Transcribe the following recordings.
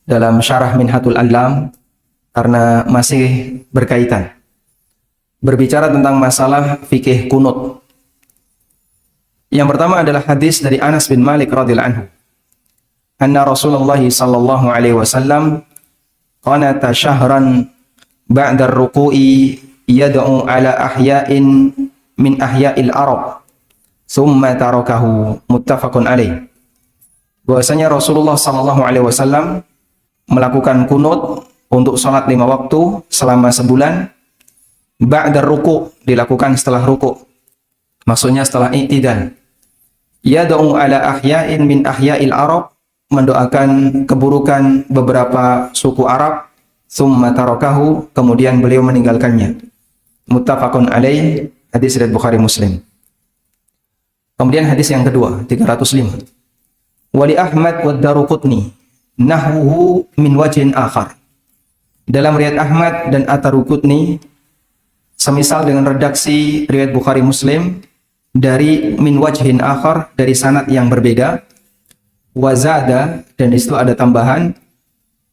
dalam syarah Minhatul Alam karena masih berkaitan. Berbicara tentang masalah fikih kunut. Yang pertama adalah hadis dari Anas bin Malik radhiyallahu anhu. Anna Rasulullah sallallahu alaihi wasallam qanata syahran ba'da ar-ruku'i yad'u ala ahya'in min ahya'il Arab thumma tarakahu, muttafaqun alaih. Bahwasanya Rasulullah sallallahu alaihi wasallam melakukan kunut untuk salat 5 waktu selama sebulan. Ba'da ruku', dilakukan setelah ruku', maksudnya setelah i'tidal. Yad'u ala ahya'in min ahya'il Arab, mendoakan keburukan beberapa suku Arab. Tsumma tarakahu, kemudian beliau meninggalkannya. Muttafaqun alaih, hadis riwayat Bukhari Muslim. Kemudian hadis yang kedua 305. Wali Ahmad wa Daruqutni nahwuhu min wajhin akhar. Dalam riwayat Ahmad dan At-Taruqutni semisal dengan redaksi riwayat Bukhari Muslim dari min wajhin akhar, dari sanad yang berbeda. Wazada, dan di situ ada tambahan,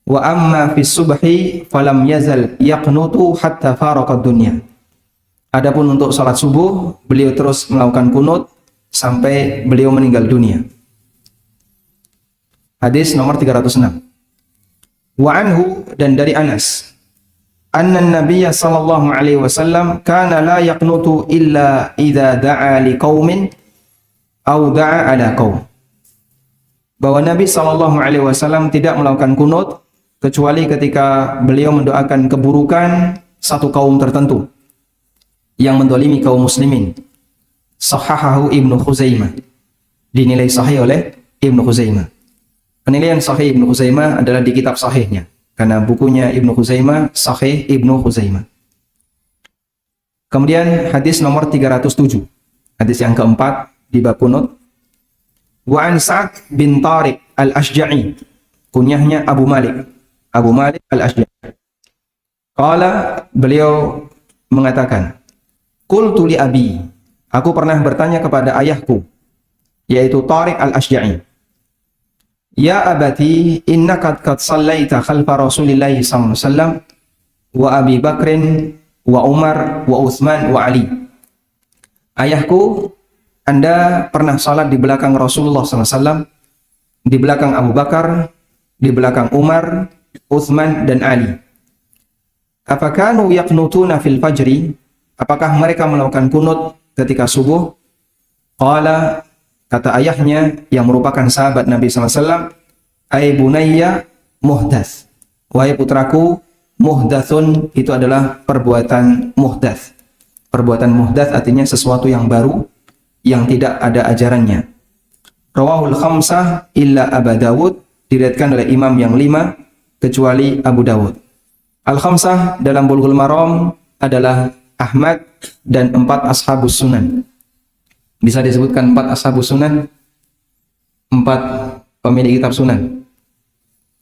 wa amma fi subhi falam yazal yaqnutu hatta faraqad dunya. Adapun untuk salat subuh beliau terus melakukan kunut sampai beliau meninggal dunia. Hadis nomor 306. Wa anhu, dan dari Anas, anna Nabiyya sallallahu alaihi wasallam kana la yaqnutu illa idza da'a liqaumin aw da'a ala qaum. Bahwa Nabi sallallahu alaihi wasallam tidak melakukan kunut kecuali ketika beliau mendoakan keburukan satu kaum tertentu yang mendolimi kaum muslimin. Sahahahu Ibnu Khuzaimah, dinilai sahih oleh Ibnu Khuzaimah. Penilaian sahih Ibnu Khuzaimah adalah di kitab sahihnya, karena bukunya Ibnu Khuzaimah Sahih Ibnu Khuzaimah. Kemudian hadis nomor 307, hadis yang keempat di bab kunut. Wa an Sa'ad bin Tariq al-Ashja'i, kunyahnya Abu Malik al-Ashja'i. Qala, beliau mengatakan, qultu li abi, aku pernah bertanya kepada ayahku, yaitu Tariq al-Ashja'i. Ya abati, innaka qad sallaita khalfa Rasulillah sallallahu alaihi wasallam wa Abi Bakrin wa Umar wa Utsman wa Ali. Ayahku, Anda pernah salat di belakang Rasulullah sallallahu alaihi wasallam, di belakang Abu Bakar, di belakang Umar, Utsman dan Ali. Apakanu yaqnutuna fil fajri? Apakah mereka melakukan kunut ketika subuh? Qala, kata ayahnya yang merupakan sahabat Nabi sallallahu alaihi wasallam, "Ai bunayya muhdas." Wahai putraku, muhdatsun itu adalah perbuatan muhdas. Perbuatan muhdas artinya sesuatu yang baru yang tidak ada ajarannya. Rawahul khamsah illa Abu Dawud, diriwayatkan oleh imam yang 5 kecuali Abu Dawud. Al-khamsah dalam Bulughul Maram adalah Ahmad dan 4 ashabus sunan. Bisa disebutkan 4 ashabus sunan? 4 pemilik kitab sunan.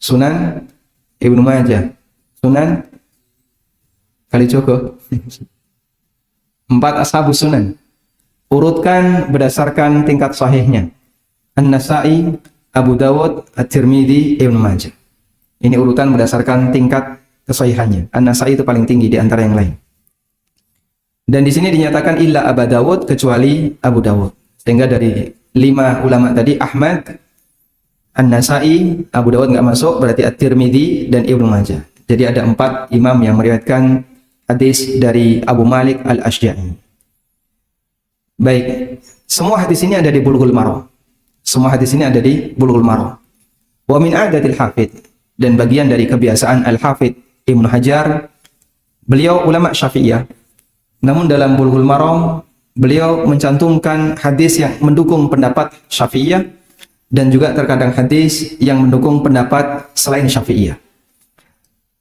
Sunan Ibnu Majah, Sunan Kalijogo. 4 ashabus sunan. Urutkan berdasarkan tingkat sahihnya. An-Nasa'i, Abu Dawud, At-Tirmidzi, Ibnu Majah. Ini urutan berdasarkan tingkat kesahihannya. An-Nasa'i itu paling tinggi di antara yang lain. Dan di sini dinyatakan illa Abu Dawud, kecuali Abu Dawud. Sehingga dari 5 ulama tadi, Ahmad, An-Nasa'i, Abu Dawud nggak masuk, berarti At-Tirmidzi dan Ibnu Majah. Jadi ada 4 imam yang meriwayatkan hadis dari Abu Malik al-Ashja'i. Baik, semua hadis ini ada di Bulughul Maram. Semua hadis ini ada di Bulughul Maram. Wa min adatil hafidh, dan bagian dari kebiasaan al-Hafidh Ibnu Hajar, beliau ulama Syafi'iyah. Namun dalam Bulughul Maram beliau mencantumkan hadis yang mendukung pendapat Syafi'iyah dan juga terkadang hadis yang mendukung pendapat selain Syafi'iyah,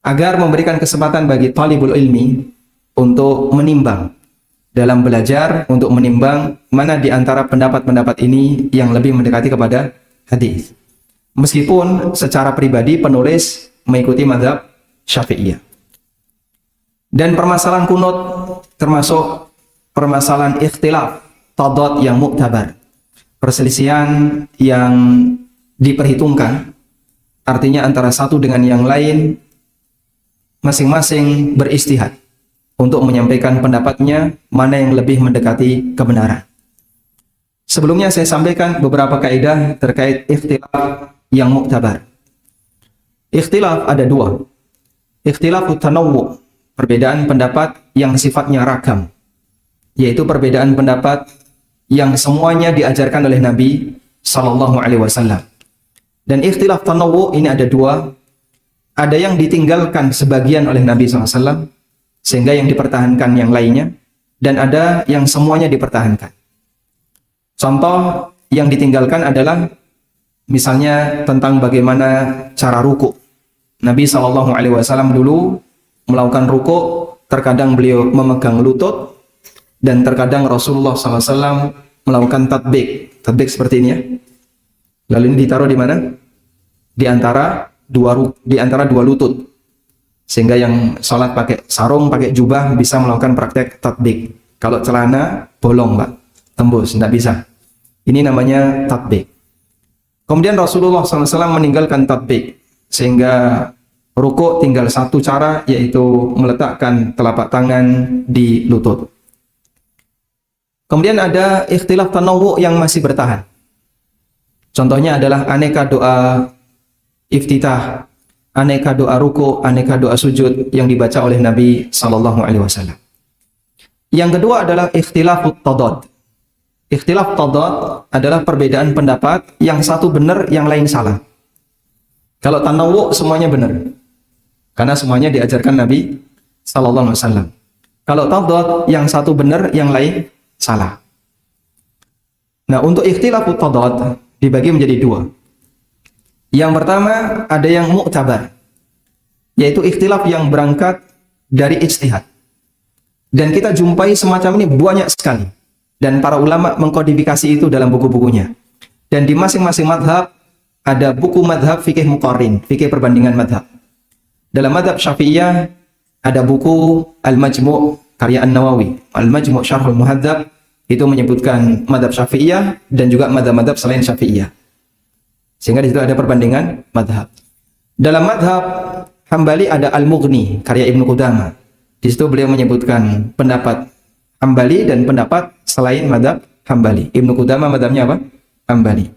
agar memberikan kesempatan bagi talibul ilmi untuk menimbang dalam belajar, untuk menimbang mana di antara pendapat-pendapat ini yang lebih mendekati kepada hadis. Meskipun secara pribadi penulis mengikuti mazhab Syafi'iyah. Dan permasalahan kunut termasuk permasalahan ikhtilaf tadad yang muktabar, perselisihan yang diperhitungkan artinya antara satu dengan yang lain masing-masing beristihad untuk menyampaikan pendapatnya mana yang lebih mendekati kebenaran. Sebelumnya saya sampaikan beberapa kaidah terkait ikhtilaf yang muktabar. Ikhtilaf ada dua. Ikhtilaf tanawwu, perbedaan pendapat yang sifatnya ragam, yaitu perbedaan pendapat yang semuanya diajarkan oleh Nabi Sallallahu Alaihi Wasallam. Dan ikhtilaf tanawwu ini ada dua. Ada yang ditinggalkan sebagian oleh Nabi SAW, sehingga yang dipertahankan yang lainnya, dan ada yang semuanya dipertahankan. Contoh yang ditinggalkan adalah misalnya tentang bagaimana cara ruku. Nabi SAW dulu melakukan ruku, terkadang beliau memegang lutut, dan terkadang Rasulullah SAW melakukan tatbik. Tatbik seperti ini ya. Lalu ini ditaruh di mana? Di antara dua lutut. Sehingga yang sholat pakai sarung, pakai jubah bisa melakukan praktek tatbik. Kalau celana bolong, Pak, tembus, tidak bisa. Ini namanya tatbik. Kemudian Rasulullah SAW meninggalkan tatbik, sehingga ruku tinggal satu cara, yaitu meletakkan telapak tangan di lutut. Kemudian ada ikhtilaf tanawwu yang masih bertahan. Contohnya adalah aneka doa iftitah, aneka doa ruku, aneka doa sujud yang dibaca oleh Nabi Sallallahu Alaihi Wasallam. Yang kedua adalah ikhtilafut tadad. Ikhtilaf tadad adalah perbedaan pendapat yang satu benar, yang lain salah. Kalau tanawwu semuanya benar, karena semuanya diajarkan Nabi Sallallahu Alaihi Wasallam. Kalau tadad yang satu benar, yang lain salah. Nah, untuk ikhtilafut tadad dibagi menjadi dua. Yang pertama ada yang muktabar, yaitu ikhtilaf yang berangkat dari ijtihad. Dan kita jumpai semacam ini banyak sekali. Dan para ulama mengkodifikasi itu dalam buku-bukunya. Dan di masing-masing madhab ada buku madhab fikih muqarrin, fikih perbandingan madhab. Dalam madhab Syafi'iyah ada buku Al-Majmu' karya An-Nawawi. Al-Majmu' Syarhul Muhadzab itu menyebutkan madhab Syafi'iyah dan juga madhab-madhab selain Syafi'iyah. Sehingga di situ ada perbandingan madhab. Dalam madhab Hambali ada Al-Mughni karya Ibnu Qudamah. Di situ beliau menyebutkan pendapat Hambali dan pendapat selain madhab Hambali. Ibnu Qudamah madhabnya apa? Hambali.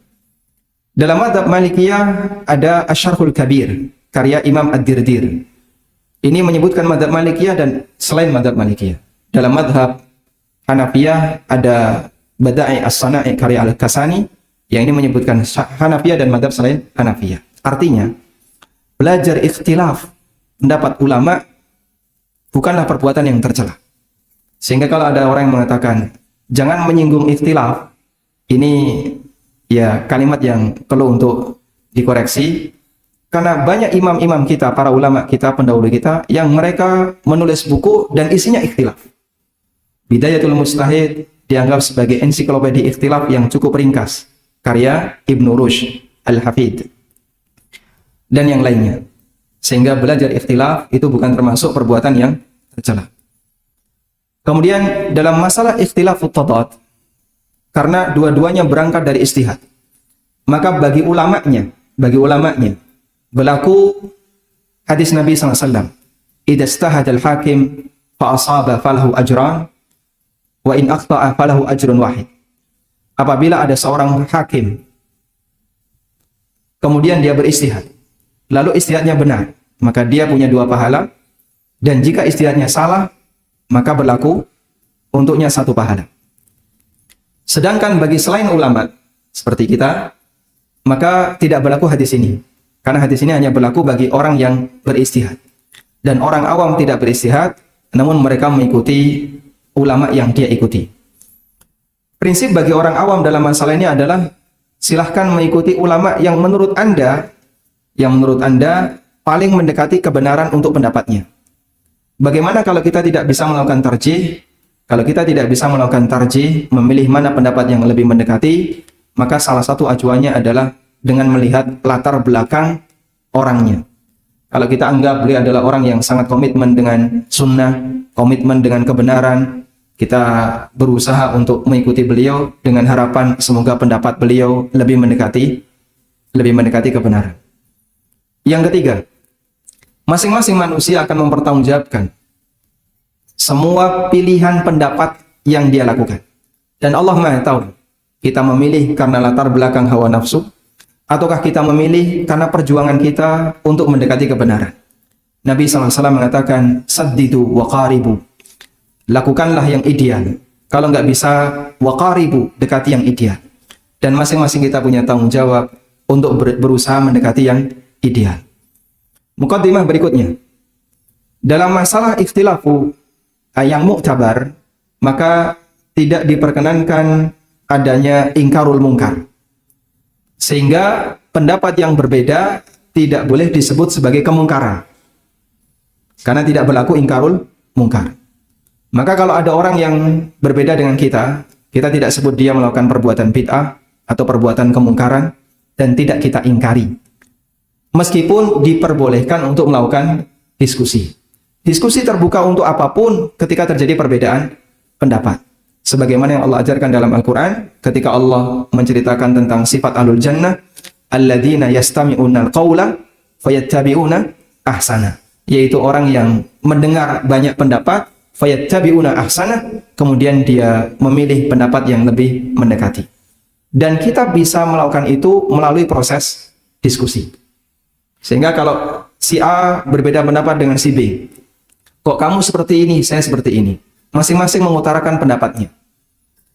Dalam madhab Malikiyah ada Asy-Syarhul Kabir karya Imam Ad-Dirdir. Ini menyebutkan madhab Malikiyah dan selain madhab Malikiyah. Dalam madhab Hanafiyah ada Bada'i As-Sana'i karya Al-Kasani yang ini menyebutkan Hanafiyah dan madhab selain Hanafiyah. Artinya, belajar ikhtilaf pendapat ulama bukanlah perbuatan yang tercela. Sehingga kalau ada orang yang mengatakan jangan menyinggung ikhtilaf, ini ya kalimat yang perlu untuk dikoreksi, karena banyak imam-imam kita, para ulama kita, pendahulu kita yang mereka menulis buku dan isinya ikhtilaf. Bidayatul Mujtahid dianggap sebagai ensiklopedia ikhtilaf yang cukup ringkas, karya Ibnu Rushd Al-Hafid dan yang lainnya. Sehingga belajar ikhtilaf itu bukan termasuk perbuatan yang tercela. Kemudian dalam masalah ikhtilafut tadad, karena dua-duanya berangkat dari ijtihad, maka bagi ulamanya berlaku hadis Nabi SAW, idza ijtahadal hakim fa asaba falahu ajran wa in akhta'a falahu ajrun wahid. Apabila ada seorang hakim kemudian dia beristihad, lalu istihadnya benar, maka dia punya dua pahala, dan jika istihadnya salah, maka berlaku untuknya satu pahala. Sedangkan bagi selain ulama seperti kita, maka tidak berlaku hadis ini, karena hadis ini hanya berlaku bagi orang yang beristihad. Dan orang awam tidak beristihad, namun mereka mengikuti ulama yang dia ikuti. Prinsip bagi orang awam dalam masalah ini adalah silahkan mengikuti ulama yang menurut Anda paling mendekati kebenaran untuk pendapatnya. Bagaimana kalau kita tidak bisa melakukan tarjih? Kalau kita tidak bisa melakukan tarjih, memilih mana pendapat yang lebih mendekati, maka salah satu acuannya adalah dengan melihat latar belakang orangnya. Kalau kita anggap beliau adalah orang yang sangat komitmen dengan sunnah, komitmen dengan kebenaran, kita berusaha untuk mengikuti beliau dengan harapan semoga pendapat beliau lebih mendekati kebenaran. Yang ketiga, masing-masing manusia akan mempertanggungjawabkan semua pilihan pendapat yang dia lakukan. Dan Allah Maha tahu, kita memilih karena latar belakang hawa nafsu, ataukah kita memilih karena perjuangan kita untuk mendekati kebenaran. Nabi SAW mengatakan, saddidu wa qaribu. Lakukanlah yang ideal. Kalau nggak bisa, wa qaribu, dekati yang ideal. Dan masing-masing kita punya tanggung jawab untuk berusaha mendekati yang ideal. Muqaddimah berikutnya. Dalam masalah ikhtilafu yang mu'tabar, maka tidak diperkenankan adanya ingkarul mungkar. Sehingga pendapat yang berbeda tidak boleh disebut sebagai kemungkaran. Karena tidak berlaku ingkarul mungkar. Maka kalau ada orang yang berbeda dengan kita tidak sebut dia melakukan perbuatan bid'ah atau perbuatan kemungkaran dan tidak kita ingkari. Meskipun diperbolehkan untuk melakukan diskusi. Diskusi terbuka untuk apapun ketika terjadi perbedaan pendapat. Sebagaimana yang Allah ajarkan dalam Al-Quran ketika Allah menceritakan tentang sifat ahlul jannah, alladzina yastami'una al-qawla fayattabi'una ahsana, yaitu orang yang mendengar banyak pendapat, fayattabi'una ahsana, kemudian dia memilih pendapat yang lebih mendekati. Dan kita bisa melakukan itu melalui proses diskusi. Sehingga kalau si A berbeda pendapat dengan si B, kok kamu seperti ini, saya seperti ini. Masing-masing mengutarakan pendapatnya.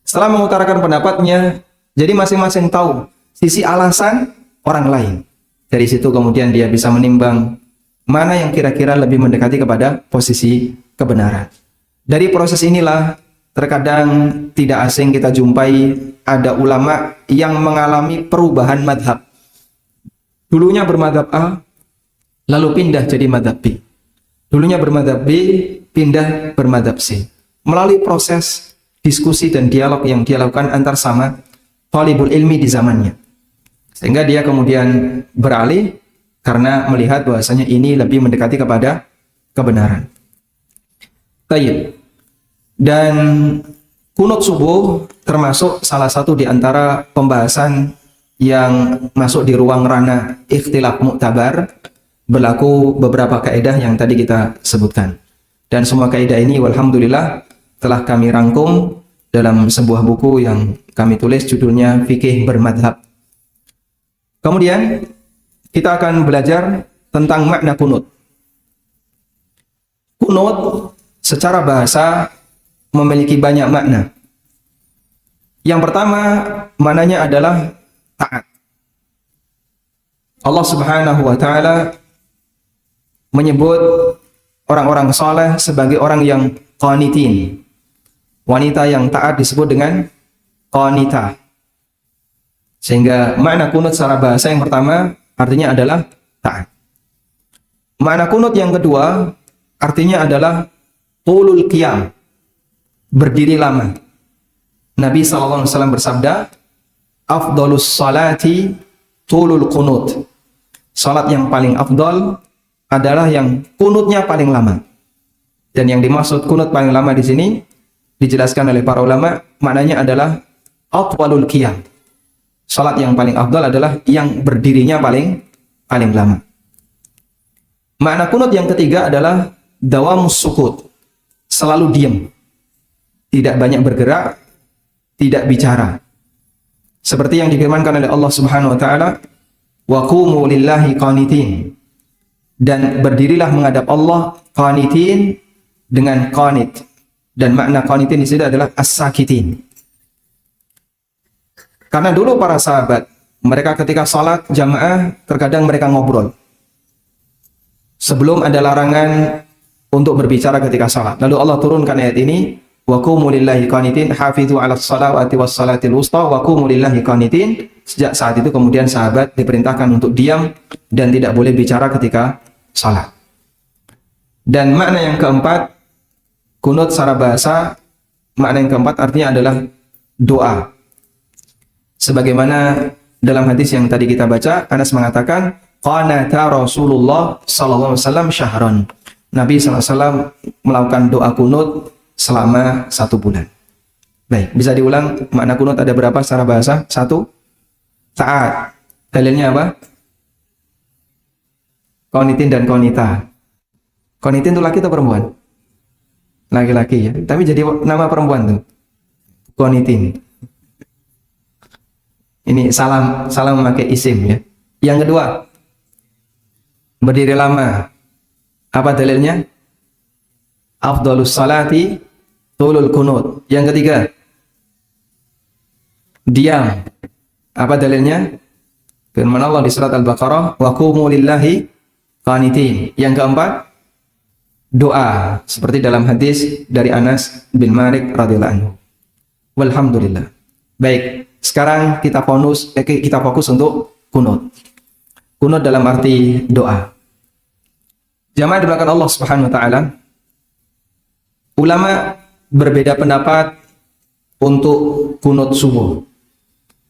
Setelah mengutarakan pendapatnya, jadi masing-masing tahu sisi alasan orang lain. Dari situ kemudian dia bisa menimbang mana yang kira-kira lebih mendekati kepada posisi kebenaran. Dari proses inilah terkadang tidak asing kita jumpai ada ulama yang mengalami perubahan madhab. Dulunya bermadhab A, lalu pindah jadi madhab B. Dulunya bermadhab B, pindah bermadhab C. Melalui proses diskusi dan dialog yang dia lakukan antar sama talibul ilmi di zamannya. Sehingga dia kemudian beralih karena melihat bahwasanya ini lebih mendekati kepada kebenaran. Tayyib. Dan kunut subuh termasuk salah satu di antara pembahasan yang masuk di ruang ranah ikhtilaf mu'tabar. Berlaku beberapa kaidah yang tadi kita sebutkan. Dan semua kaidah ini walhamdulillah telah kami rangkum dalam sebuah buku yang kami tulis judulnya Fikih Bermadhab. Kemudian kita akan belajar tentang makna kunut. Kunut secara bahasa memiliki banyak makna. Yang pertama, maknanya adalah taat. Allah Subhanahu wa taala menyebut orang-orang saleh sebagai orang yang qanitin. Wanita yang taat disebut dengan qanitah. Sehingga makna kunut secara bahasa yang pertama artinya adalah taat. Makna kunut yang kedua artinya adalah tulul qiyam, berdiri lama. Nabi SAW bersabda, afdalus salati tulul kunut. Salat yang paling afdal adalah yang kunutnya paling lama. Dan yang dimaksud kunut paling lama di sini dijelaskan oleh para ulama, maknanya adalah atwalul qiyam. Salat yang paling afdal adalah yang berdirinya paling lama. Makna kunut yang ketiga adalah dawamus sukut, selalu diam, tidak banyak bergerak, tidak bicara. Seperti yang difirmankan oleh Allah Subhanahu wa taala, wa qumu lillahi qanitin. Dan berdirilah menghadap Allah qanitin dengan qanit. Dan makna qanitin di sini adalah as-sakitin. Karena dulu para sahabat, mereka ketika salat jamaah terkadang mereka ngobrol. Sebelum ada larangan untuk berbicara ketika salat. Lalu Allah turunkan ayat ini, wa qumu lillahi qanitin hafizu 'alas salawati was salatil wusta wa qumu lillahi qanitin. Sejak saat itu kemudian sahabat diperintahkan untuk diam dan tidak boleh bicara ketika salat. Dan makna yang keempat, kunut secara bahasa, makna yang keempat artinya adalah doa. Sebagaimana dalam hadis yang tadi kita baca, Anas mengatakan, qanata Rasulullah sallallahu alaihi wasallam syahran. Nabi sallallahu alaihi wasallam melakukan doa kunut selama 1 bulan. Baik, bisa diulang makna kunut ada berapa secara bahasa? 1, taat. Dalilnya apa? Qanitin dan qanita. Qanitin itu laki atau perempuan? Laki-laki ya. Tapi jadi nama perempuan tuh. Qanitin. Ini salam memakai isim ya. Yang kedua, berdiri lama. Apa dalilnya? Afdhalus salati tulul kunut. Yang ketiga, diam. Apa dalilnya? Firman Allah di surat Al-Baqarah, wa qumu lillahi qanitin. Yang keempat, doa seperti dalam hadis dari Anas bin Malik radhiyallahu anhu. Walhamdulillah. Baik, sekarang kita fokus untuk kunut. Kunut dalam arti doa. Jamaah dimuliakan Allah Subhanahu wa taala. Ulama berbeda pendapat untuk kunut subuh.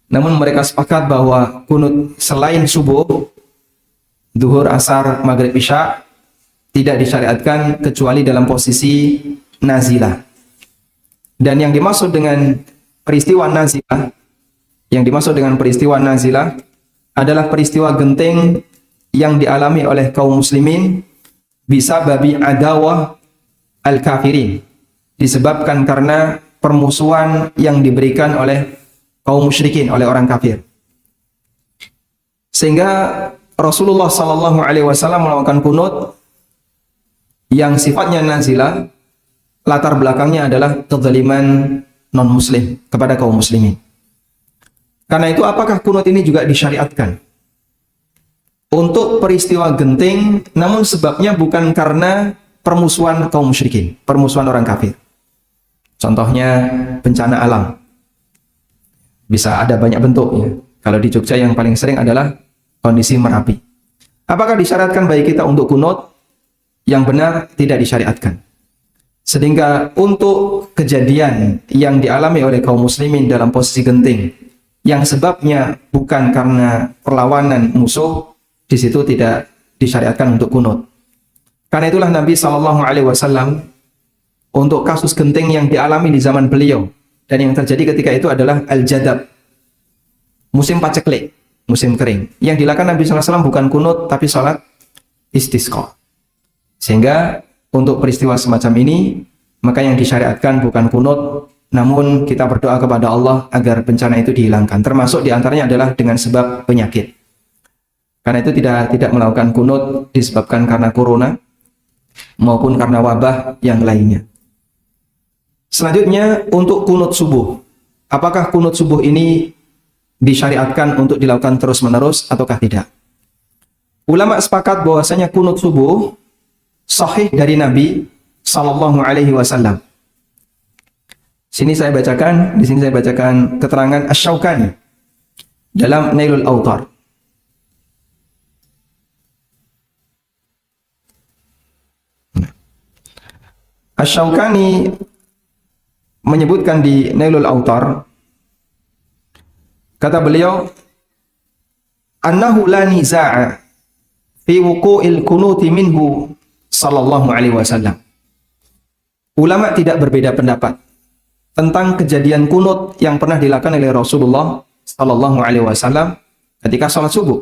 Namun mereka sepakat bahwa kunut selain subuh, zuhur, asar, maghrib, isya tidak disyariatkan kecuali dalam posisi nazilah. Dan yang dimaksud dengan peristiwa nazilah, adalah peristiwa genting yang dialami oleh kaum muslimin bisa babi adawah al-kafirin, disebabkan karena permusuhan yang diberikan oleh kaum musyrikin, oleh orang kafir. Sehingga Rasulullah sallallahu alaihi wasallam melakukan kunut yang sifatnya nazilah, latar belakangnya adalah kezaliman non-muslim kepada kaum muslimin. Karena itu apakah kunut ini juga disyariatkan untuk peristiwa genting, namun sebabnya bukan karena permusuhan kaum musyrikin, permusuhan orang kafir. Contohnya bencana alam. Bisa ada banyak bentuknya. Kalau di Jogja yang paling sering adalah kondisi Merapi. Apakah disyariatkan bagi kita untuk kunut? Yang benar tidak disyariatkan. Sehingga untuk kejadian yang dialami oleh kaum muslimin dalam posisi genting, yang sebabnya bukan karena perlawanan musuh, di situ tidak disyariatkan untuk kunut. Karena itulah Nabi SAW untuk kasus genting yang dialami di zaman beliau, dan yang terjadi ketika itu adalah al-jadab, musim paceklik, musim kering. Yang dilakukan Nabi SAW bukan kunut, tapi sholat istisqa. Sehingga untuk peristiwa semacam ini, maka yang disyariatkan bukan kunut, namun kita berdoa kepada Allah agar bencana itu dihilangkan. Termasuk diantaranya adalah dengan sebab penyakit. Karena itu tidak melakukan kunut disebabkan karena corona maupun karena wabah yang lainnya. Selanjutnya untuk kunut subuh. Apakah kunut subuh ini disyariatkan untuk dilakukan terus-menerus ataukah tidak? Ulama sepakat bahwasanya kunut subuh sahih dari Nabi sallallahu alaihi wasallam. Di sini saya bacakan keterangan Asy-Syaukani dalam Nailul Awtar. Asy-Syaukani menyebutkan di Nailul Awtar, kata beliau, annahu la niza'a fi wuqu'il kunuti minhu sallallahu alaihi wasallam. Ulama tidak berbeda pendapat tentang kejadian kunut yang pernah dilakukan oleh Rasulullah sallallahu alaihi wasallam ketika salat subuh.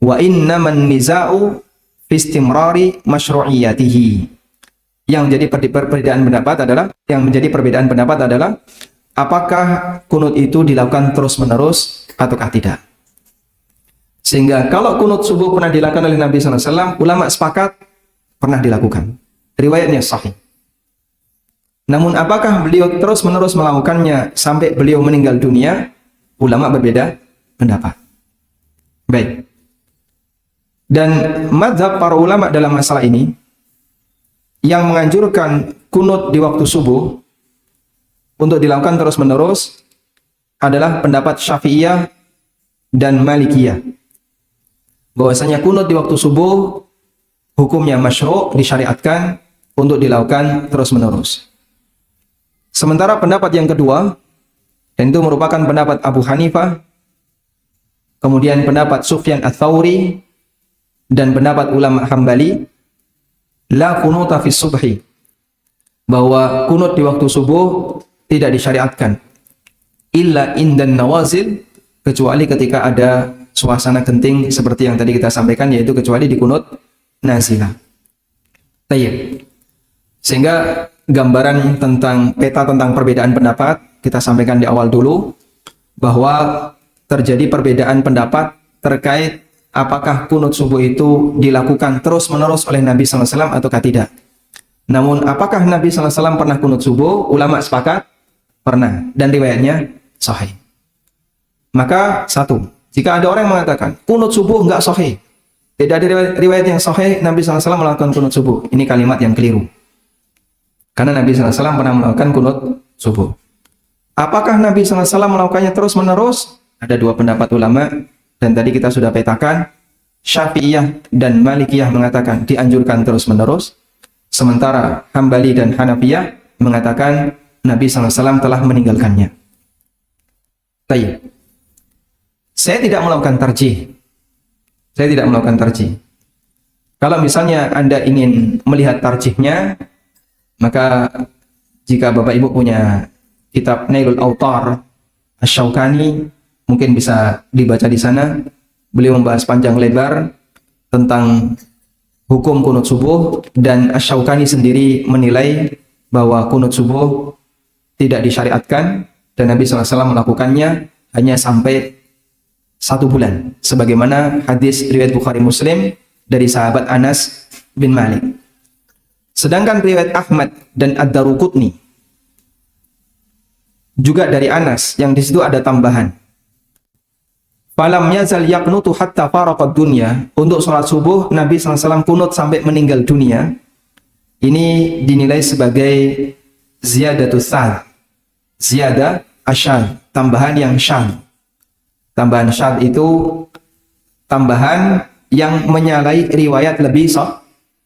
Wa innaman niza'u fi istimrari masyru'iyatihi. Yang menjadi perbedaan pendapat adalah apakah kunut itu dilakukan terus-menerus ataukah tidak. Sehingga kalau kunut subuh pernah dilakukan oleh Nabi SAW, ulama sepakat pernah dilakukan. Riwayatnya sahih. Namun apakah beliau terus-menerus melakukannya sampai beliau meninggal dunia? Ulama berbeda pendapat. Baik. Dan mazhab para ulama dalam masalah ini yang menganjurkan kunut di waktu subuh untuk dilakukan terus-menerus adalah pendapat Syafi'iyah dan Malikiyah. Bahwasanya kunut di waktu subuh hukumnya masyru', disyariatkan untuk dilakukan terus-menerus. Sementara pendapat yang kedua, dan itu merupakan pendapat Abu Hanifah, kemudian pendapat Sufyan Ats-Tsauri, dan pendapat ulama Hambali, la kunuta fi subhi, bahwa kunut di waktu subuh tidak disyariatkan illa indan nawazil, kecuali ketika ada suasana genting seperti yang tadi kita sampaikan, yaitu kecuali di kunut nazilah. Tayyib. Sehingga gambaran tentang peta tentang perbedaan pendapat kita sampaikan di awal dulu, bahwa terjadi perbedaan pendapat terkait apakah kunut subuh itu dilakukan terus-menerus oleh Nabi SAW ataukah tidak. Namun apakah Nabi SAW pernah kunut subuh? Ulama sepakat pernah, dan riwayatnya sahih. Maka satu, jika ada orang yang mengatakan kunut subuh enggak sahih, tidak ada riwayat yang sahih Nabi SAW melakukan kunut subuh, ini kalimat yang keliru. Karena Nabi SAW pernah melakukan kunut subuh. Apakah Nabi SAW melakukannya terus-menerus? Ada dua pendapat ulama, dan tadi kita sudah petakan. Syafi'iyah dan Malikiyah mengatakan dianjurkan terus-menerus, sementara Hambali dan Hanafiyah mengatakan Nabi SAW telah meninggalkannya. Baik. Saya tidak melakukan tarjih. Saya tidak melakukan tarjih. Kalau misalnya Anda ingin melihat tarjihnya, maka jika Bapak Ibu punya kitab Nailul Autar Asy-Syaukani, mungkin bisa dibaca di sana. Beliau membahas panjang lebar tentang hukum kunut subuh, dan Asy-Syaukani sendiri menilai bahwa kunut subuh tidak disyariatkan dan Nabi SAW melakukannya hanya sampai 1 bulan, sebagaimana hadis riwayat Bukhari Muslim dari sahabat Anas bin Malik. Sedangkan riwayat Ahmad dan Ad-Daruqutni juga dari Anas, yang di situ ada tambahan. Falam yazal yaqnutu hatta faraqad dunya. Untuk sholat subuh Nabi SAW kunut sampai meninggal dunia. Ini dinilai sebagai ziyadatus syadz. Ziyadah asyadz, tambahan yang syadz. Tambahan syadz itu tambahan yang menyalahi riwayat lebih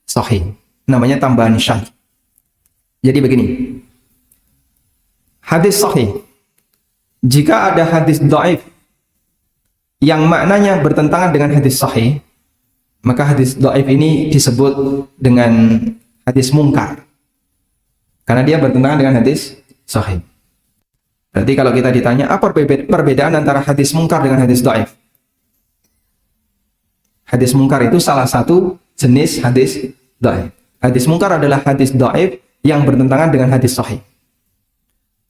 sahih. Namanya tambahan syadz. Jadi begini. Hadis sahih, jika ada hadis dhaif yang maknanya bertentangan dengan hadis sahih, maka hadis dhaif ini disebut dengan hadis mungkar, karena dia bertentangan dengan hadis sahih. Berarti kalau kita ditanya apa perbedaan antara hadis mungkar dengan hadis dhaif, hadis mungkar itu salah satu jenis hadis dhaif. Hadis mungkar adalah hadis dhaif yang bertentangan dengan hadis sahih.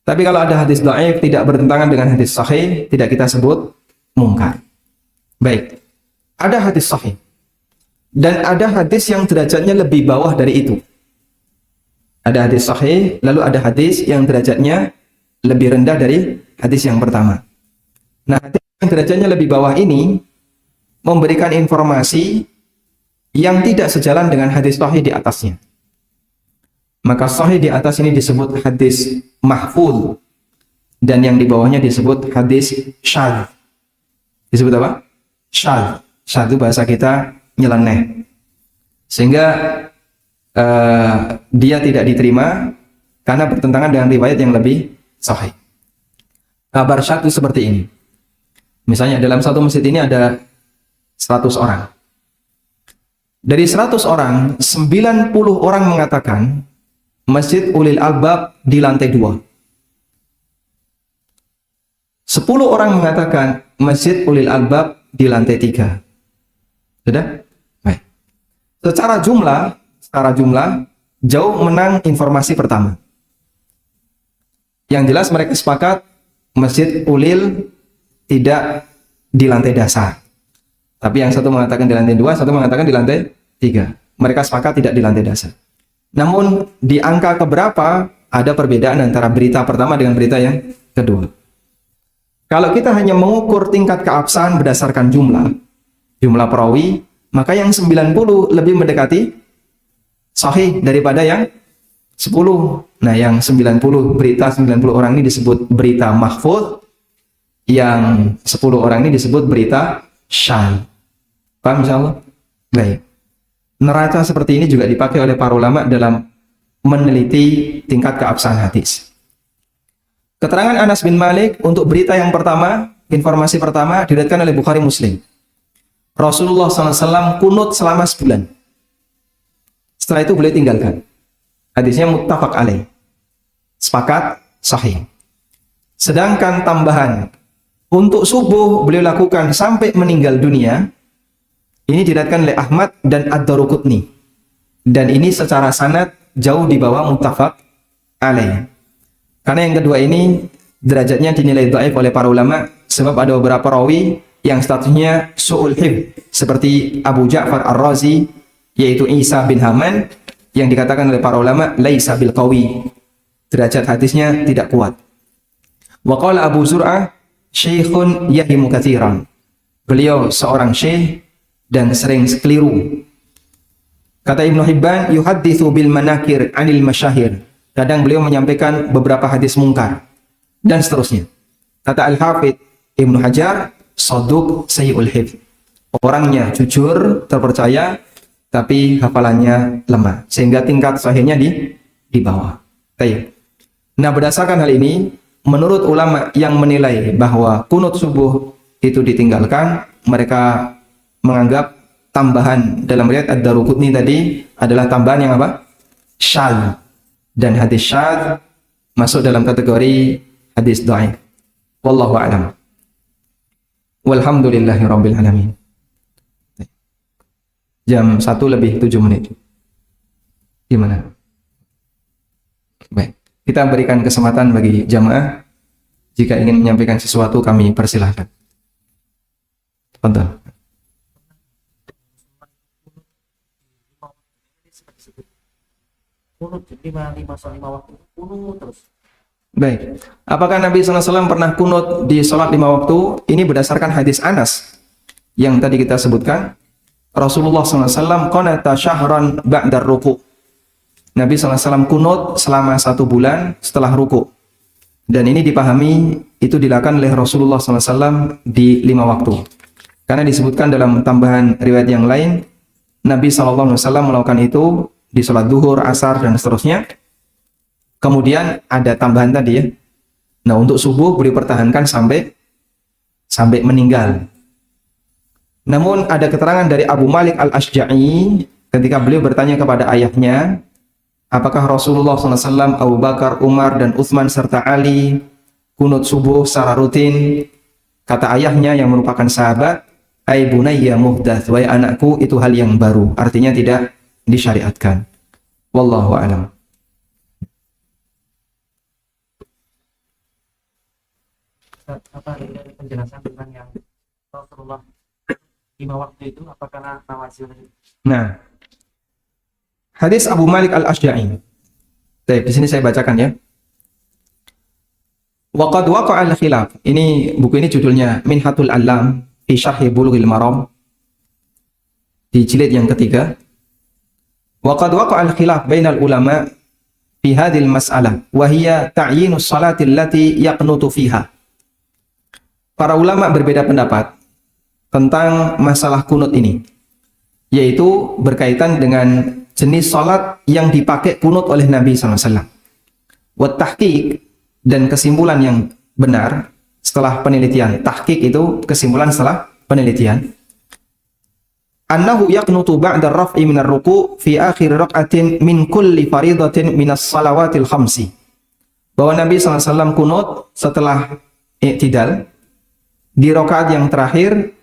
Tapi kalau ada hadis dhaif tidak bertentangan dengan hadis sahih, tidak kita sebut mungkar. Baik, ada hadis sahih dan ada hadis yang derajatnya lebih bawah dari itu. Ada hadis sahih, lalu ada hadis yang derajatnya lebih rendah dari hadis yang pertama. Nah, hadis yang derajatnya lebih bawah ini memberikan informasi yang tidak sejalan dengan hadis sahih di atasnya. Maka sahih di atas ini disebut hadis mahfuz, dan yang di bawahnya disebut hadis syadz. Disebut apa? Syadz. Syadz itu bahasa kita nyeleneh. Sehingga dia tidak diterima karena bertentangan dengan riwayat yang lebih sahih. Kabar syadz itu seperti ini. Misalnya dalam satu masjid ini ada 100 orang. Dari 100 orang, 90 orang mengatakan Masjid Ulil Albab di lantai 2. 10 orang mengatakan Masjid Ulil Albab di lantai 3. Sudah? Baik. Secara jumlah jauh menang informasi pertama. Yang jelas mereka sepakat Masjid Ulil tidak di lantai dasar. Tapi yang satu mengatakan di lantai 2, satu mengatakan di lantai 3. Mereka sepakat tidak di lantai dasar. Namun di angka keberapa ada perbedaan antara berita pertama dengan berita yang kedua. Kalau kita hanya mengukur tingkat keabsahan berdasarkan jumlah perawi, maka yang 90 lebih mendekati sahih daripada yang 10. Nah, yang 90 orang ini disebut berita mahfuz, yang 10 orang ini disebut berita syadz. Paham insyaallah? Baik. Neraca seperti ini juga dipakai oleh para ulama dalam meneliti tingkat keabsahan hadis. Keterangan Anas bin Malik untuk berita yang pertama, informasi pertama diriwayatkan oleh Bukhari Muslim. Rasulullah SAW kunut selama sebulan. Setelah itu beliau tinggalkan. Hadisnya muttafaq alaih. Sepakat, sahih. Sedangkan tambahan untuk subuh beliau lakukan sampai meninggal dunia. Ini diriwayatkan oleh Ahmad dan Ad-Daruqutni. Dan ini secara sanad jauh di bawah muttafaq alaih. Karena yang kedua ini derajatnya dinilai dhaif oleh para ulama sebab ada beberapa rawi yang statusnya su'ul hifz seperti Abu Ja'far Ar-Razi yaitu Isa bin Haman yang dikatakan oleh para ulama laisa bil qawi. Derajat hadisnya tidak kuat. Wa qala Abu Zur'ah syekhun yahimu katsiran. Beliau seorang syekh dan sering keliru. Kata Ibnu Hibban yuhadditsu bil manakir 'anil masyahir. Kadang beliau menyampaikan beberapa hadis mungkar dan seterusnya. Kata Al-Hafidz Ibnu Hajar saduq sayyi'ul hifz. Orangnya jujur, terpercaya, tapi hafalannya lemah sehingga tingkat sahihnya di bawah. Baik. Nah, berdasarkan hal ini, menurut ulama yang menilai bahwa kunut subuh itu ditinggalkan, mereka menganggap tambahan dalam riwayat Ad-Daruqutni tadi adalah tambahan yang apa? Syadz. Dan hadis syadz masuk dalam kategori hadis dhaif. Wallahu a'lam. Walhamdulillahirabbil alamin. Jam 1:07. Gimana? Baik. Kita berikan kesempatan bagi jamaah jika ingin menyampaikan sesuatu kami persilahkan. Betul. Kunut 5 waktu kunut terus. Baik. Apakah Nabi SAW pernah kunut di sholat 5 waktu? Ini berdasarkan hadis Anas yang tadi kita sebutkan. Rasulullah SAW qanata syahran ba'da ruku'. Nabi SAW kunut selama 1 bulan setelah ruku'. Dan ini dipahami itu dilakukan oleh Rasulullah SAW di 5 waktu. Karena disebutkan dalam tambahan riwayat yang lain, Nabi SAW melakukan itu di sholat duhur, asar, dan seterusnya. Kemudian ada tambahan tadi ya. Nah, untuk subuh beliau pertahankan sampai meninggal. Namun ada keterangan dari Abu Malik Al-Ashja'i ketika beliau bertanya kepada ayahnya, apakah Rasulullah SAW, Abu Bakar, Umar, dan Utsman serta Ali kunut subuh secara rutin? Kata ayahnya yang merupakan sahabat, "Ai bunayya muhdats, wahai anakku, itu hal yang baru." Artinya tidak disyariatkan. Wallahu a'lam. Apa dari penjelasan tentang yang Rasulullah 5 waktu itu apakah nawazil? Nah, hadis Abu Malik Al-Ashja'i. Baik, di sini saya bacakan ya. Waqad waqa'a al-khilaf. Ini buku ini judulnya Minhatul Allam fi Syarh Bulughil Maram. Di jilid yang ketiga. Waqad waqa'a al-khilaf bainal ulama fi hadhil mas'alah wa hiya ta'yinus salati allati yaqnutu fiha. Para ulama berbeda pendapat tentang masalah kunut ini, yaitu berkaitan dengan jenis salat yang dipakai kunut oleh Nabi SAW. Wa tahqiq, dan kesimpulan yang benar setelah penelitian. Tahqiq itu kesimpulan setelah penelitian. Annahu yaqnutu ba'da raf'i minar ruku' fi akhir raq'atin min kulli faridatin minas salawatil khamsi. Bahwa Nabi SAW kunut setelah i'tidal di rakaat yang terakhir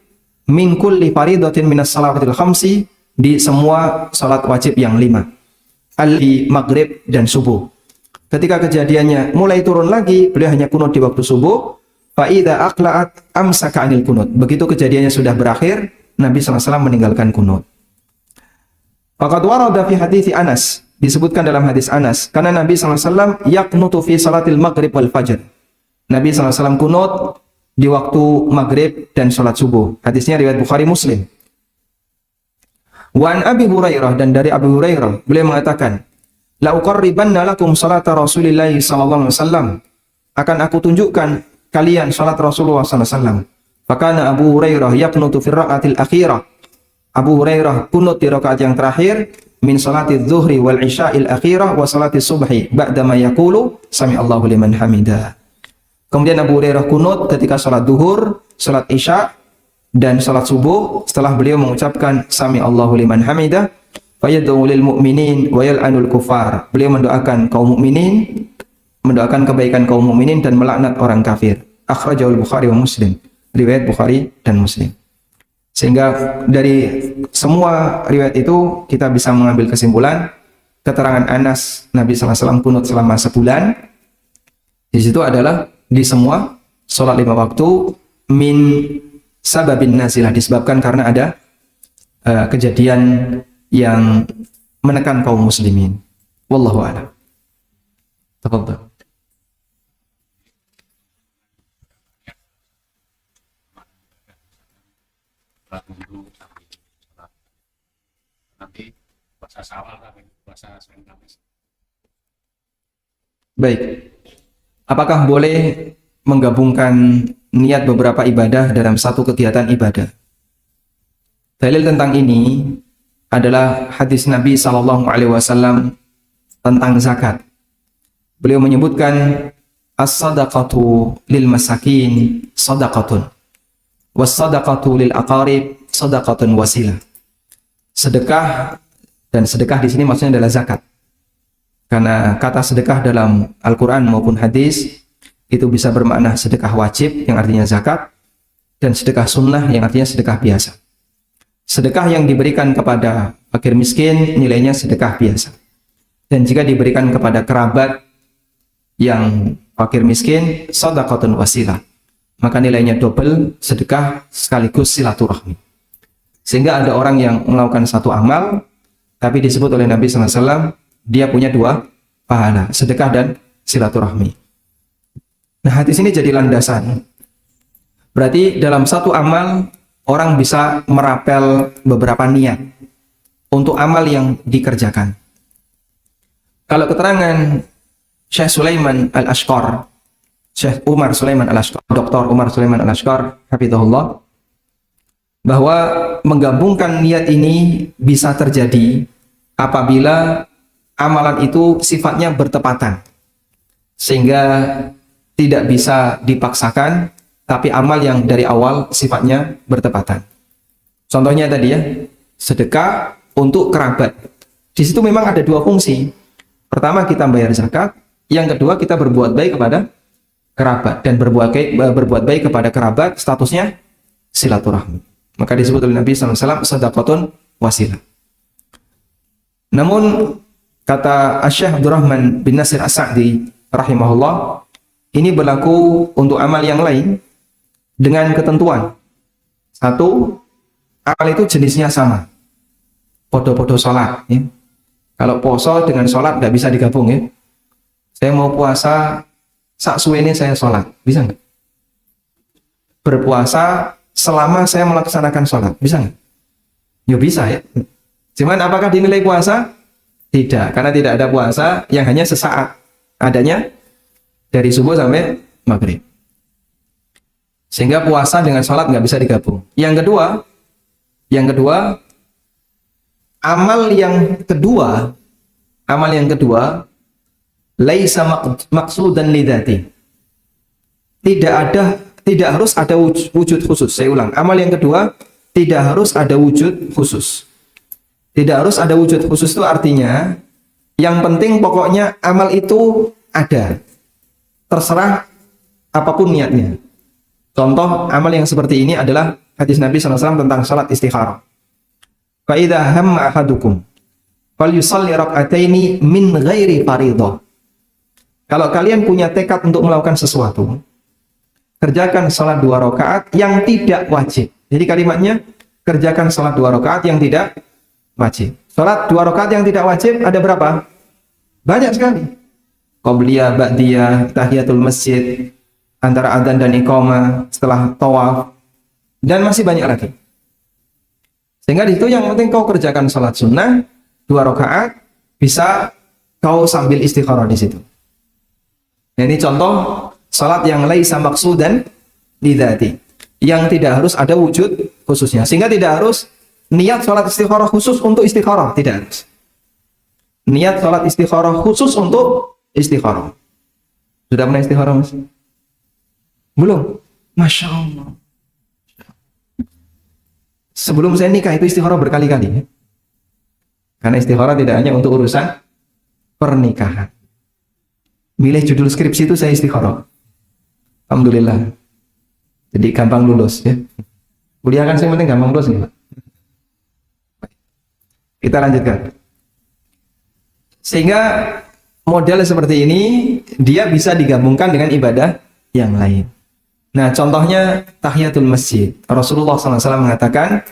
min kulli faridatin minas salawatil khamsi, di semua salat wajib yang 5, al-di maghrib dan subuh. Ketika kejadiannya mulai turun lagi, beliau hanya kunut di waktu subuh. Fa idza aqla'at amsaka 'anil kunut. Begitu kejadiannya sudah berakhir, Nabi SAW meninggalkan kunut. Faqad warada fi hadiits Anas, disebutkan dalam hadis Anas, karena Nabi SAW yaqnutu fi salatil maghrib wal fajr. Nabi SAW kunut di waktu maghrib dan sholat subuh. Hadisnya riwayat Bukhari Muslim. Wa an Abi Hurairah, dan dari Abu Hurairah beliau mengatakan, la uqarribanna lakum salata Rasulillah sallallahu alaihi wasallam, akan aku tunjukkan kalian salat Rasulullah sallallahu alaihi wasallam. Fakana Abu Hurairah yaqnutu fi raqatil akhirah. Abu Hurairah kunut di rakaat yang terakhir min salati dzuhri wal isya'il akhirah wa salati subhi ba'da ma yaqulu sami Allahu liman hamidah. Kemudian Abu Hurairah kunut ketika salat duhur, salat isya, dan salat subuh setelah beliau mengucapkan sami Allahu liman hamidah. Fayad'u lil mu'minin wa yal'anul kufar. Beliau mendoakan kaum mukminin, mendoakan kebaikan kaum mukminin dan melaknat orang kafir. Akhrajahul Bukhari wa Muslim. Riwayat Bukhari dan Muslim. Sehingga dari semua riwayat itu kita bisa mengambil kesimpulan keterangan Anas Nabi SAW kunut selama sebulan di situ adalah di semua sholat 5 waktu min sababin nazilah, disebabkan karena ada kejadian yang menekan kaum muslimin. Wallahu a'lam. Tafadhal. Sholat wudhu sampai sholat nanti puasa Syawal sampai puasa Senin Kamis. Baik. Apakah boleh menggabungkan niat beberapa ibadah dalam satu kegiatan ibadah? Dalil tentang ini adalah hadis Nabi SAW tentang zakat. Beliau menyebutkan as-sadaqatu lil masakin sadaqatun was-sadaqatu lil aqarib sadaqatun wasilah. Sedekah, dan sedekah di sini maksudnya adalah zakat. Karena kata sedekah dalam Al-Qur'an maupun hadis itu bisa bermakna sedekah wajib yang artinya zakat dan sedekah sunnah yang artinya sedekah biasa. Sedekah yang diberikan kepada fakir miskin nilainya sedekah biasa. Dan jika diberikan kepada kerabat yang fakir miskin, shadaqatun wasilah, maka nilainya double, sedekah sekaligus silaturahmi. Sehingga ada orang yang melakukan satu amal, tapi disebut oleh Nabi SAW, dia punya dua pahala, sedekah dan silaturahmi. Nah, hadis ini jadi landasan. Berarti dalam satu amal, orang bisa merapel beberapa niat untuk amal yang dikerjakan. Kalau keterangan Syekh Sulaiman Al-Ashqar, Syekh Umar Sulaiman Al-Ashqar, Dr. Umar Sulaiman Al-Ashqar, hafizahullah, bahwa menggabungkan niat ini bisa terjadi apabila amalan itu sifatnya bertepatan, sehingga tidak bisa dipaksakan, tapi amal yang dari awal sifatnya bertepatan. Contohnya tadi ya, sedekah untuk kerabat. Di situ memang ada dua fungsi. Pertama, kita bayar zakat. Yang kedua, kita berbuat baik kepada kerabat. Dan berbuat baik kepada kerabat statusnya silaturahmi. Maka disebut oleh Nabi SAW sadaqatun wasilah. Namun kata Syekh Abdurrahman bin Nasir As-Sa'di rahimahullah, ini berlaku untuk amal yang lain dengan ketentuan. Satu, amal itu jenisnya sama. Podo-podo sholat. Ya. Kalau poso dengan sholat nggak bisa digabung ya. Saya mau puasa, sak suwene saya sholat. Bisa nggak? Berpuasa selama saya melaksanakan sholat. Bisa nggak? Ya bisa ya. Cuman apakah dinilai puasa? Tidak. Karena tidak ada puasa yang hanya sesaat. Adanya dari subuh sampai maghrib. Sehingga puasa dengan sholat nggak bisa digabung. Yang kedua, amal yang kedua, laisa maqsudan lidzati. Tidak harus ada wujud khusus. Saya ulang, amal yang kedua tidak harus ada wujud khusus. Tidak harus ada wujud khusus itu artinya yang penting pokoknya amal itu ada. Terserah apapun niatnya. Contoh amal yang seperti ini adalah hadis Nabi SAW tentang salat istikharah. Fa idza hamma ahadukum falyusalli rak'ataini min ghairi fardhah. Kalau kalian punya tekad untuk melakukan sesuatu, kerjakan salat 2 rakaat yang tidak wajib. Jadi kalimatnya kerjakan salat 2 rakaat yang tidak wajib. Salat 2 rakaat yang tidak wajib ada berapa? Banyak sekali. Qobliyah, ba'diyah, tahiyatul masjid, antara adzan dan iqamah, setelah tawaf, dan masih banyak lagi. Sehingga di situ yang penting kau kerjakan salat sunnah 2 rakaat, bisa kau sambil istikharah di situ. Nah, ini contoh salat yang laisa maqsudan lidzati, yang tidak harus ada wujud khususnya. Sehingga tidak harus niat salat istikharah khusus untuk istikharah, tidak harus. Niat salat istikharah khusus untuk istikharah. Sudah pernah istikharah, Mas? Belum? Masya Allah. Sebelum saya nikah itu istikharah berkali-kali. Karena istikharah tidak hanya untuk urusan pernikahan. Milih judul skripsi itu saya istikharah. Alhamdulillah. Jadi gampang lulus ya. Kuliah kan yang penting gampang terus nih, Pak. Kita lanjutkan. Sehingga model seperti ini dia bisa digabungkan dengan ibadah yang lain. Nah, contohnya tahiyatul masjid. Rasulullah SAW mengatakan,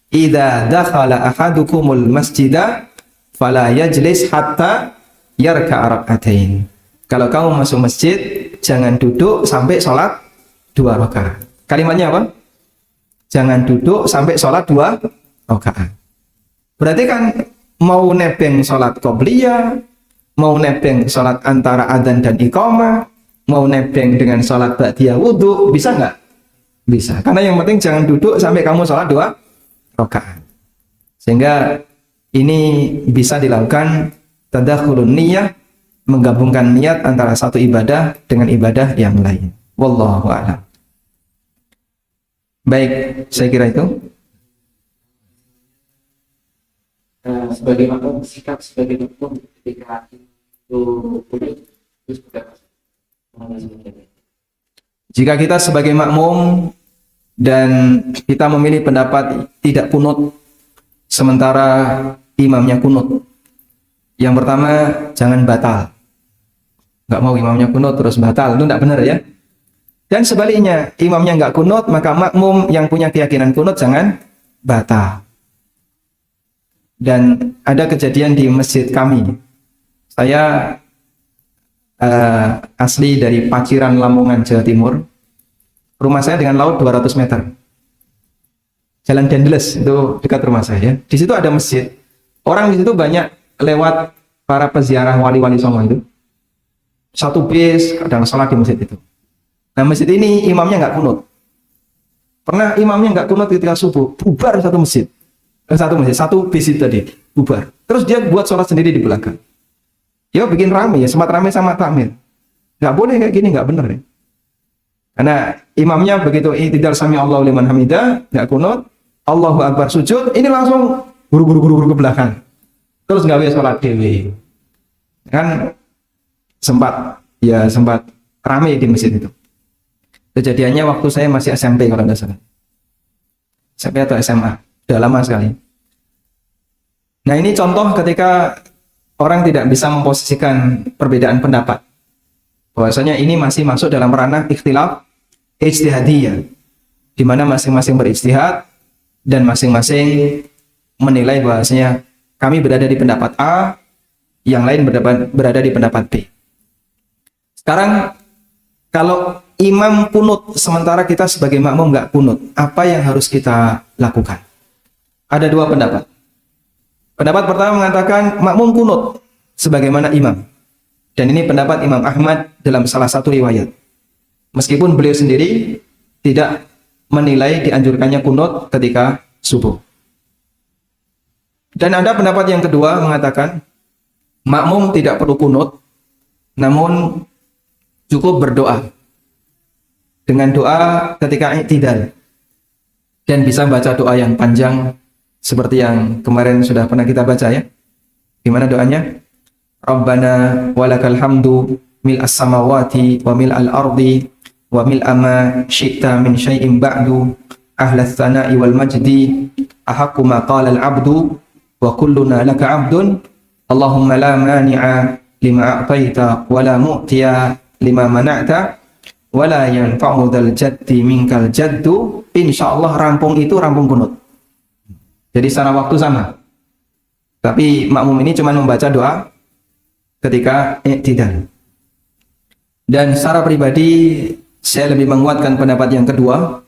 "Idza dakhala ahadukumul masjida fala yajlis hatta yarka'a rak'atain." Kalau kamu masuk masjid, jangan duduk sampai sholat 2 rakaat. Kalimatnya apa? Jangan duduk sampai sholat 2 rakaat. Berarti kan mau nebeng sholat qobliyah, mau nebeng sholat antara adzan dan iqamah, mau nebeng dengan sholat ba'diyah wudhu, bisa nggak? Bisa. Karena yang penting jangan duduk sampai kamu sholat 2 rakaat. Sehingga ini bisa dilakukan tadakhulun niyah, menggabungkan niat antara satu ibadah dengan ibadah yang lain. Wallahu a'lam. Baik, saya kira itu. Sebagai makmum, sikap sebagai makmum ketika itu seperti apa? Jika kita sebagai makmum dan kita memilih pendapat tidak kunut sementara imamnya kunut, yang pertama jangan batal. Nggak mau imamnya kunut terus batal, itu nggak benar ya. Dan sebaliknya, imamnya nggak kunut, maka makmum yang punya keyakinan kunut jangan batal. Dan ada kejadian di masjid kami. Saya asli dari Paciran, Lamongan, Jawa Timur. Rumah saya dengan laut 200 meter. Jalan Dendles itu dekat rumah saya. Di situ ada masjid. Orang di situ banyak lewat para peziarah wali-wali songo itu. Satu bis kadang sholat di masjid itu. Nah, masjid ini imamnya nggak kunut. Pernah imamnya nggak kunut ketika subuh, bubar satu bis itu tadi, bubar. Terus dia buat sholat sendiri di belakang. Ya bikin rame ya, sempat rame sama takmir. Nggak boleh kayak gini, nggak bener ya. Karena imamnya begitu i'tidal sami Allahu liman hamidah, nggak kunut, Allahu akbar sujud, ini langsung buru-buru ke belakang. Terus nggak boleh sholat dewi. Kan sempat rame di masjid itu. Kejadiannya waktu saya masih SMP kalau nggak salah. SMP atau SMA, udah lama sekali. Nah, ini contoh ketika orang tidak bisa memposisikan perbedaan pendapat. Bahwasanya ini masih masuk dalam ranah ikhtilaf ijtihadiyah, di mana masing-masing berijtihad dan masing-masing menilai bahwasanya kami berada di pendapat A, yang lain berada di pendapat B. Sekarang kalau imam kunut sementara kita sebagai makmum nggak kunut, apa yang harus kita lakukan? Ada 2 pendapat. Pendapat pertama mengatakan makmum kunut sebagaimana imam. Dan ini pendapat Imam Ahmad dalam salah satu riwayat. Meskipun beliau sendiri tidak menilai dianjurkannya kunut ketika subuh. Dan ada pendapat yang kedua mengatakan makmum tidak perlu kunut, namun cukup berdoa dengan doa ketika i'tidal, dan bisa baca doa yang panjang seperti yang kemarin sudah pernah kita baca ya. Gimana doanya? Rabbana walakal hamdu mil'as samawati wa mil'al ardi wa mil'a ma syi'ta min syai'in ba'du ahlas tsana'i wal majdi ahaqqu ma qala al 'abdu wa kulluna laka 'abdun Allahumma la mani'a lima a'taita wa la mu'tiya lima mana'ta wa la yanfa'u dzal jaddi minkal jaddu. Insyaallah rampung itu rampung kunut. Jadi secara waktu sama. Tapi makmum ini cuma membaca doa ketika i'tidal. Dan secara pribadi saya lebih menguatkan pendapat yang kedua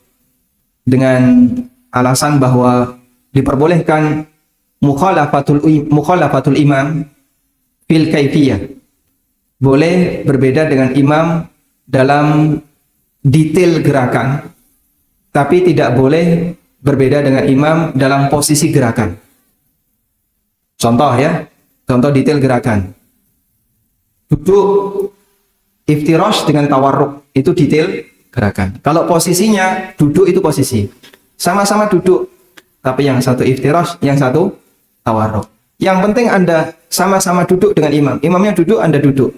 dengan alasan bahwa diperbolehkan mukhalafatul imam fil kaifiyah. Boleh berbeda dengan imam dalam detail gerakan, tapi tidak boleh berbeda dengan imam dalam posisi gerakan. Contoh ya, contoh detail gerakan. Duduk iftirash dengan tawarruk, itu detail gerakan. Kalau posisinya duduk itu posisi. Sama-sama duduk, tapi yang satu iftirash, yang satu tawarruk. Yang penting Anda sama-sama duduk dengan imam. Imamnya duduk, Anda duduk.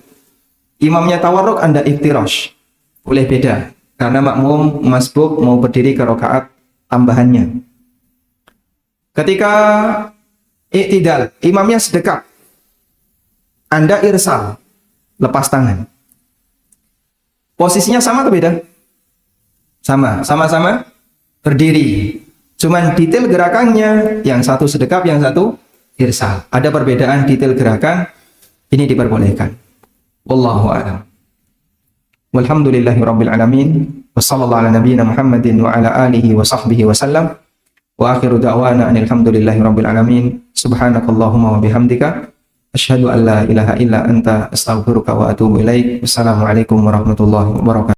Imamnya tawarruk, Anda iftirash. Boleh beda. Karena makmum masbuk mau berdiri ke rakaat tambahannya. Ketika i'tidal, imamnya sedekat, Anda irsal, lepas tangan. Posisinya sama atau beda? Sama, sama-sama berdiri. Cuman detail gerakannya, yang satu sedekap, yang satu irsal. Ada perbedaan detail gerakan, ini diperbolehkan. Wallahu a'lam. Walhamdulillahi rabbil alamin. Wassallallahu ala nabiyyina Muhammadin wa ala alihi wa sahbihi wa sallam. Wa akhiru da'wana anilhamdulillahi rabbil alamin. Subhanakallahumma wa bihamdika asyhadu an la ilaha illa anta astaghfiruka wa atubu ilaik. Wassalamualaikum warahmatullahi wabarakatuh.